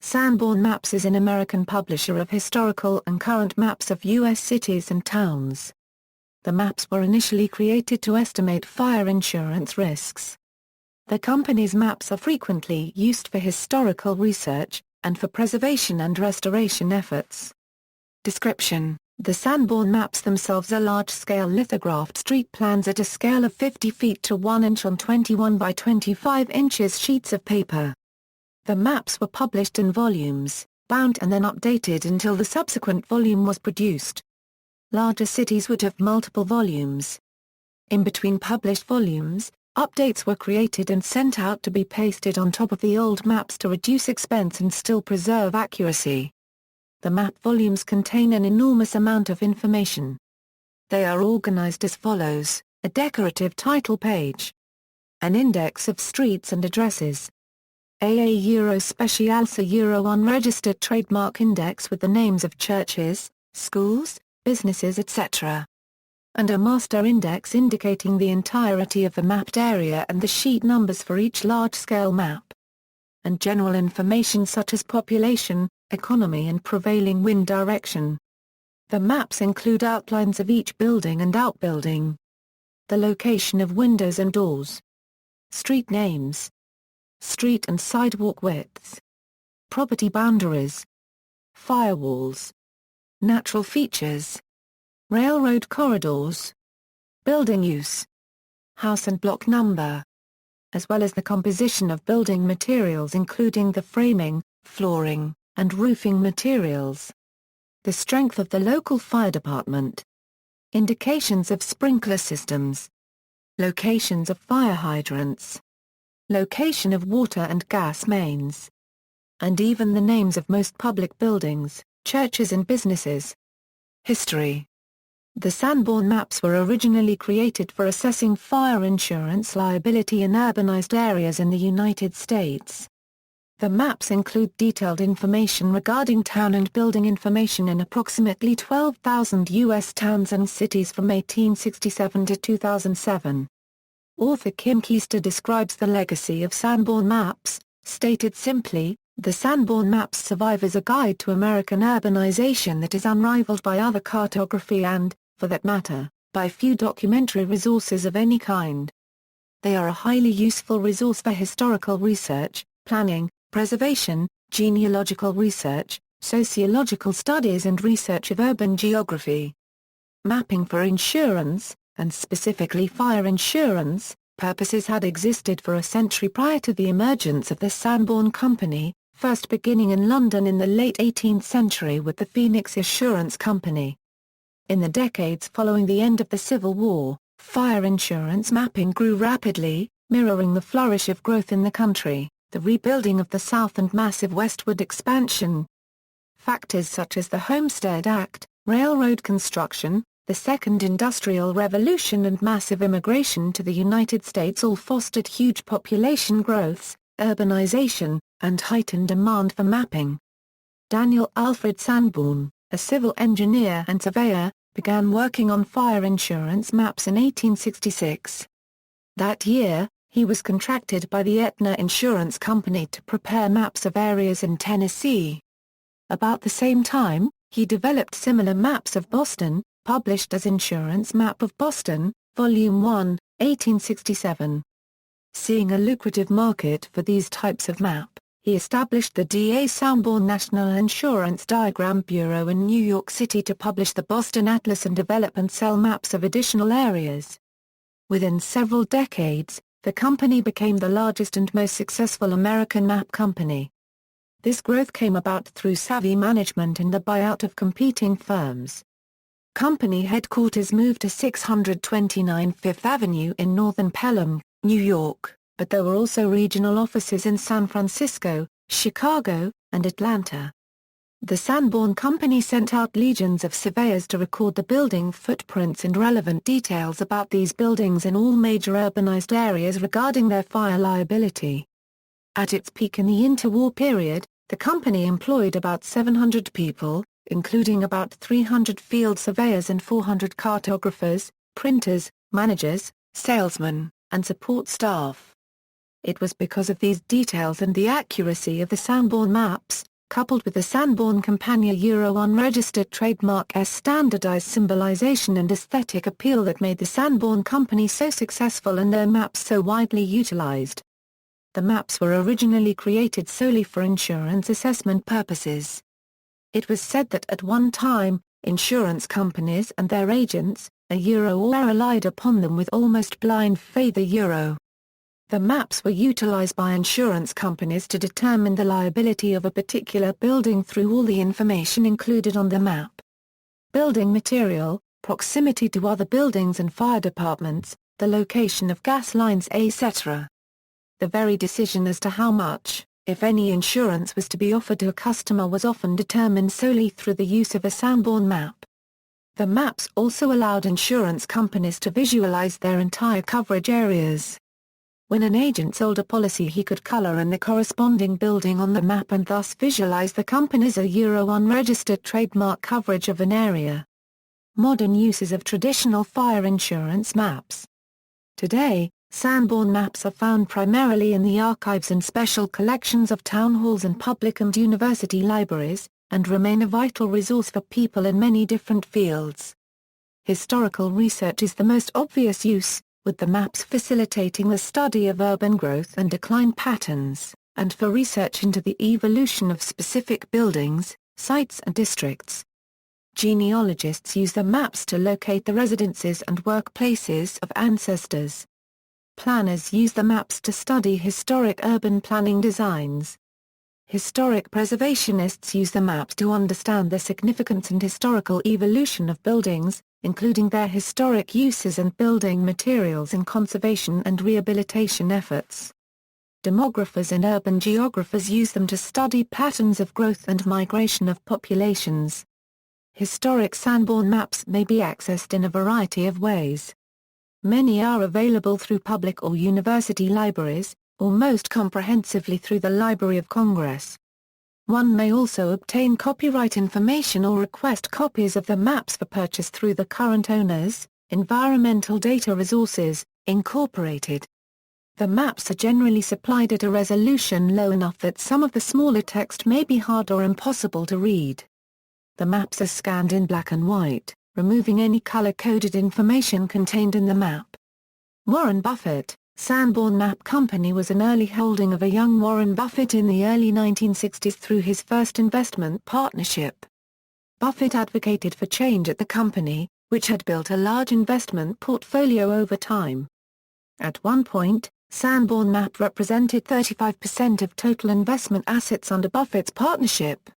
Sanborn Maps is an American publisher of historical and current maps of U.S. cities and towns. The maps were initially created to estimate fire insurance risks. The company's maps are frequently used for historical research, and for preservation and restoration efforts. Description: the Sanborn Maps themselves are large-scale lithographed street plans at a scale of 50 feet to 1 inch on 21 by 25 inches sheets of paper. The maps were published in volumes, bound and then updated until the subsequent volume was produced. Larger cities would have multiple volumes. In between published volumes, updates were created and sent out to be pasted on top of the old maps to reduce expense and still preserve accuracy. The map volumes contain an enormous amount of information. They are organized as follows: a decorative title page, an index of streets and addresses, a specialse unregistered trademark index with the names of churches, schools, businesses etc., and a master index indicating the entirety of the mapped area and the sheet numbers for each large-scale map, and general information such as population, economy and prevailing wind direction. The maps include outlines of each building and outbuilding, the location of windows and doors, street names, street and sidewalk widths, property boundaries, firewalls, natural features, railroad corridors, building use, house and block number, as well as the composition of building materials including the framing, flooring, and roofing materials, the strength of the local fire department, indications of sprinkler systems, locations of fire hydrants, location of water and gas mains, and even the names of most public buildings, churches and businesses. History: the Sanborn Maps were originally created for assessing fire insurance liability in urbanized areas in the United States. The maps include detailed information regarding town and building information in approximately 12,000 U.S. towns and cities from 1867 to 2007. Author Kim Keister describes the legacy of Sanborn Maps, stated simply, "The Sanborn Maps survive as a guide to American urbanization that is unrivaled by other cartography and, for that matter, by few documentary resources of any kind. They are a highly useful resource for historical research, planning, preservation, genealogical research, sociological studies and research of urban geography. Mapping for insurance, and specifically fire insurance, purposes had existed for a century prior to the emergence of the Sanborn Company, first beginning in London in the late 18th century with the Phoenix Assurance Company. In the decades following the end of the Civil War, fire insurance mapping grew rapidly, mirroring the flourish of growth in the country, the rebuilding of the South and massive westward expansion. Factors such as the Homestead Act, railroad construction, the Second Industrial Revolution and massive immigration to the United States all fostered huge population growths, urbanization, and heightened demand for mapping. Daniel Alfred Sanborn, a civil engineer and surveyor, began working on fire insurance maps in 1866. That year, he was contracted by the Aetna Insurance Company to prepare maps of areas in Tennessee. About the same time, he developed similar maps of Boston, published as Insurance Map of Boston, Volume 1, 1867. Seeing a lucrative market for these types of map, he established the D.A. Sanborn National Insurance Diagram Bureau in New York City to publish the Boston Atlas and develop and sell maps of additional areas. Within several decades, the company became the largest and most successful American map company. This growth came about through savvy management and the buyout of competing firms. Company headquarters moved to 629 Fifth Avenue in northern Pelham, New York, but there were also regional offices in San Francisco, Chicago, and Atlanta. The Sanborn Company sent out legions of surveyors to record the building footprints and relevant details about these buildings in all major urbanized areas regarding their fire liability. At its peak in the interwar period, the company employed about 700 people, including about 300 field surveyors and 400 cartographers, printers, managers, salesmen, and support staff. It was because of these details and the accuracy of the Sanborn Maps, coupled with the Sanborn Compagnia Euro unregistered trademark's standardized symbolization and aesthetic appeal that made the Sanborn Company so successful and their maps so widely utilized. The maps were originally created solely for insurance assessment purposes. It was said that at one time, insurance companies and their agents, relied upon them with almost blind faith. The maps were utilized by insurance companies to determine the liability of a particular building through all the information included on the map. Building material, proximity to other buildings and fire departments, the location of gas lines, etc. The very decision as to how much, if any, insurance was to be offered to a customer was often determined solely through the use of a Sanborn map. The maps also allowed insurance companies to visualize their entire coverage areas. When an agent sold a policy, he could color in the corresponding building on the map and thus visualize the company's unregistered trademark coverage of an area. Modern uses of traditional fire insurance maps. Today, Sanborn maps are found primarily in the archives and special collections of town halls and public and university libraries, and remain a vital resource for people in many different fields. Historical research is the most obvious use, with the maps facilitating the study of urban growth and decline patterns, and for research into the evolution of specific buildings, sites and districts. Genealogists use the maps to locate the residences and workplaces of ancestors. Planners use the maps to study historic urban planning designs. Historic preservationists use the maps to understand the significance and historical evolution of buildings, including their historic uses and building materials in conservation and rehabilitation efforts. Demographers and urban geographers use them to study patterns of growth and migration of populations. Historic Sanborn maps may be accessed in a variety of ways. Many are available through public or university libraries, or most comprehensively through the Library of Congress. One may also obtain copyright information or request copies of the maps for purchase through the current owners, Environmental Data Resources, Incorporated. The maps are generally supplied at a resolution low enough that some of the smaller text may be hard or impossible to read. The maps are scanned in black and white, removing any color-coded information contained in the map. Warren Buffett, Sanborn Map Company was an early holding of a young Warren Buffett in the early 1960s through his first investment partnership. Buffett advocated for change at the company, which had built a large investment portfolio over time. At one point, Sanborn Map represented 35% of total investment assets under Buffett's partnership.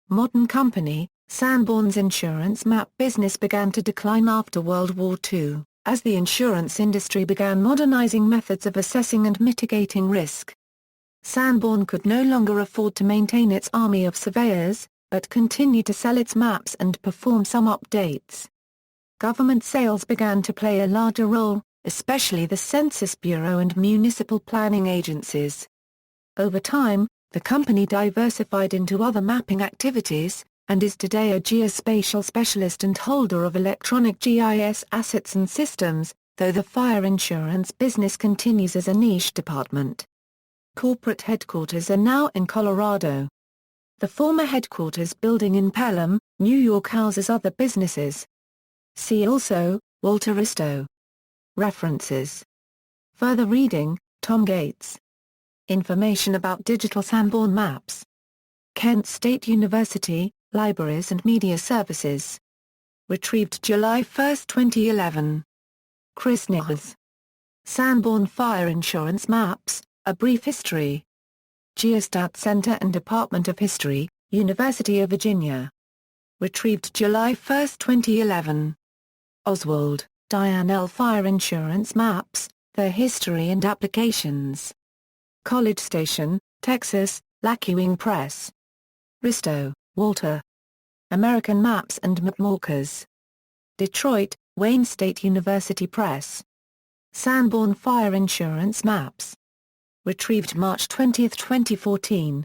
Modern company, Sanborn's insurance map business began to decline after World War II, as the insurance industry began modernizing methods of assessing and mitigating risk. Sanborn could no longer afford to maintain its army of surveyors, but continued to sell its maps and perform some updates. Government sales began to play a larger role, especially the Census Bureau and municipal planning agencies. Over time, the company diversified into other mapping activities, and is today a geospatial specialist and holder of electronic GIS assets and systems, though the fire insurance business continues as a niche department. Corporate headquarters are now in Colorado. The former headquarters building in Pelham, New York houses other businesses. See also, Walter Risto. References. Further reading, Tom Gates. Information about digital Sanborn maps. Kent State University, Libraries and Media Services. Retrieved July 1, 2011. Chris Nichols. Sanborn Fire Insurance Maps, A Brief History. Geostat Center and Department of History, University of Virginia. Retrieved July 1, 2011. Oswald, Diane L. Fire Insurance Maps, Their History and Applications. College Station, Texas, Lackwing Press. Risto, Walter. American Maps and Mapmarkers. Detroit, Wayne State University Press. Sanborn Fire Insurance Maps. Retrieved March 20, 2014.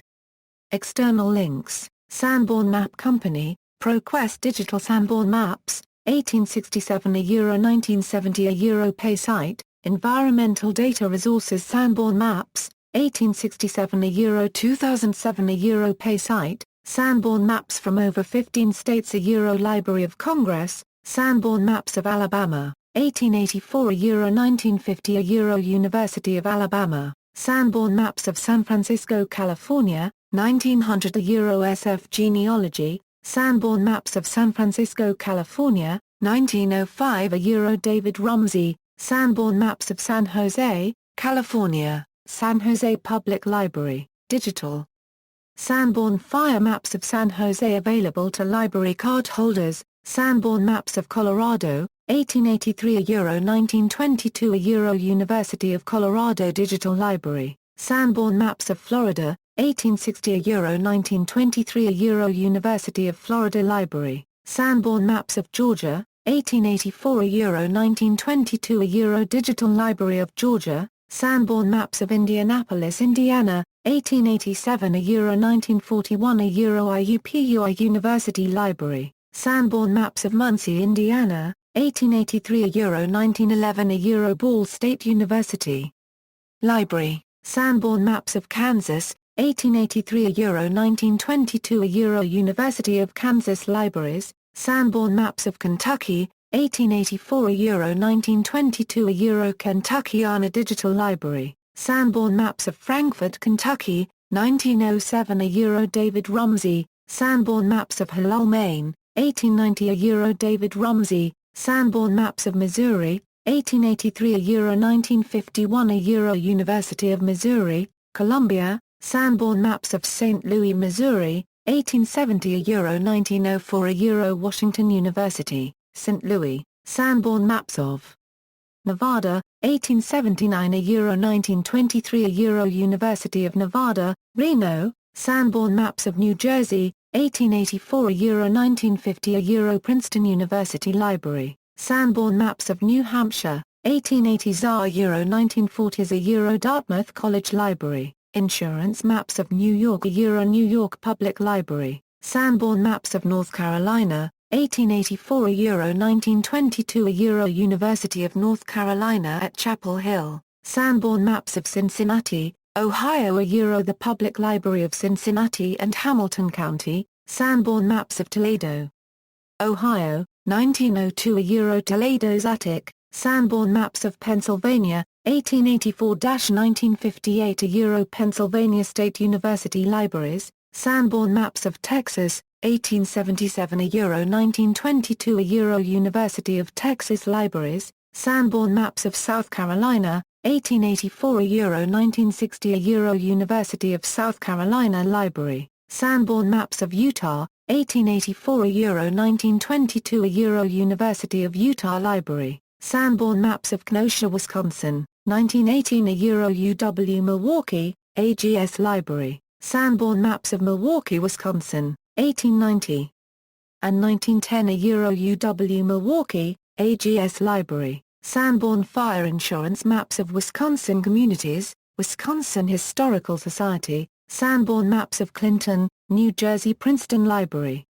External links, Sanborn Map Company, ProQuest Digital Sanborn Maps, 1867 1970 Pay Site, Environmental Data Resources Sanborn Maps, 1867 Euro 2007 Euro Pay Site, Sanborn Maps from over 15 states Euro Library of Congress, Sanborn Maps of Alabama, 1884 Euro 1950 Euro University of Alabama, Sanborn Maps of San Francisco, California, 1900 Euro SF Genealogy, Sanborn Maps of San Francisco, California, 1905 Euro David Rumsey, Sanborn Maps of San Jose, California, San Jose Public Library, digital. Sanborn Fire Maps of San Jose available to library card holders, Sanborn Maps of Colorado, 1883 Euro 1922 Euro University of Colorado Digital Library, Sanborn Maps of Florida, 1860 Euro 1923 Euro University of Florida Library, Sanborn Maps of Georgia, 1884 Euro 1922 Euro Digital Library of Georgia, Sanborn Maps of Indianapolis, Indiana, 1887 Euro 1941 Euro IUPUI University Library, Sanborn Maps of Muncie, Indiana, 1883 Euro 1911 Euro Ball State University Library, Sanborn Maps of Kansas, 1883 Euro 1922 Euro University of Kansas Libraries, Sanborn Maps of Kentucky, 1884 Euro 1922 Euro Kentuckiana Digital Library, Sanborn Maps of Frankfort, Kentucky, 1907 Euro David Rumsey, Sanborn Maps of Hull, Maine, 1890 Euro David Rumsey, Sanborn Maps of Missouri, 1883 Euro 1951 Euro University of Missouri, Columbia, Sanborn Maps of St. Louis, Missouri, 1870 Euro 1904 Euro Washington University, St. Louis, Sanborn Maps of Nevada, 1879 Euro 1923 Euro University of Nevada, Reno, Sanborn Maps of New Jersey, 1884 Euro 1950 Euro Princeton University Library, Sanborn Maps of New Hampshire, 1880 Euro 1940 Euro Dartmouth College Library, Insurance Maps of New York Euro New York Public Library, Sanborn Maps of North Carolina, 1884 Euro 1922 Euro University of North Carolina at Chapel Hill, Sanborn Maps of Cincinnati, Ohio Euro The Public Library of Cincinnati and Hamilton County, Sanborn Maps of Toledo, Ohio, 1902 Euro Toledo's Attic, Sanborn Maps of Pennsylvania, 1884-1958 Euro Pennsylvania State University Libraries, Sanborn Maps of Texas, 1877 Euro 1922 Euro University of Texas Libraries, Sanborn Maps of South Carolina, 1884 Euro 1960 Euro University of South Carolina Library, Sanborn Maps of Utah, 1884 Euro 1922 Euro University of Utah Library, Sanborn Maps of Kenosha, Wisconsin, 1918 Euro UW Milwaukee, AGS Library, Sanborn Maps of Milwaukee, Wisconsin, 1890 and 1910 Euro UW Milwaukee, AGS Library, Sanborn Fire Insurance Maps of Wisconsin Communities, Wisconsin Historical Society, Sanborn Maps of Clinton, New Jersey Princeton Library,